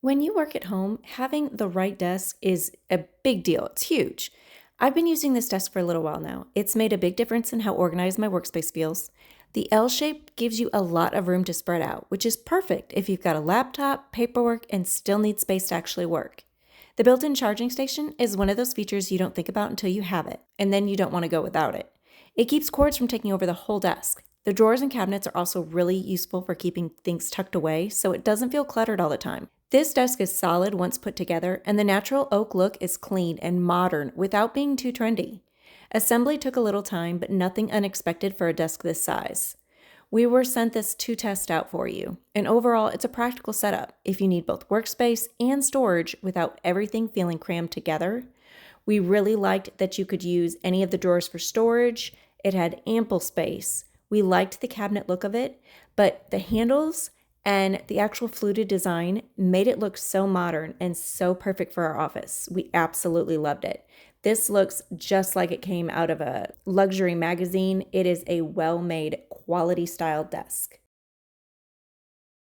When you work at home, having the right desk is a big deal. It's huge. I've been using this desk for a little while now. It's made a big difference in how organized my workspace feels. The L shape gives you a lot of room to spread out, which is perfect if you've got a laptop, paperwork, and still need space to actually work. The built in charging station is one of those features you don't think about until you have it, and then you don't want to go without it. It keeps cords from taking over the whole desk. The drawers and cabinets are also really useful for keeping things tucked away, so it doesn't feel cluttered all the time. This desk is solid once put together, and the natural oak look is clean and modern without being too trendy. Assembly took a little time, but nothing unexpected for a desk this size. We were sent this to test out for you, and overall, it's a practical setup if you need both workspace and storage without everything feeling crammed together. We really liked that you could use any of the drawers for storage. It had ample space. We liked the cabinet look of it, but the handles and the actual fluted design made it look so modern and so perfect for our office. We absolutely loved it. This looks just like it came out of a luxury magazine. It is a well-made, quality style desk.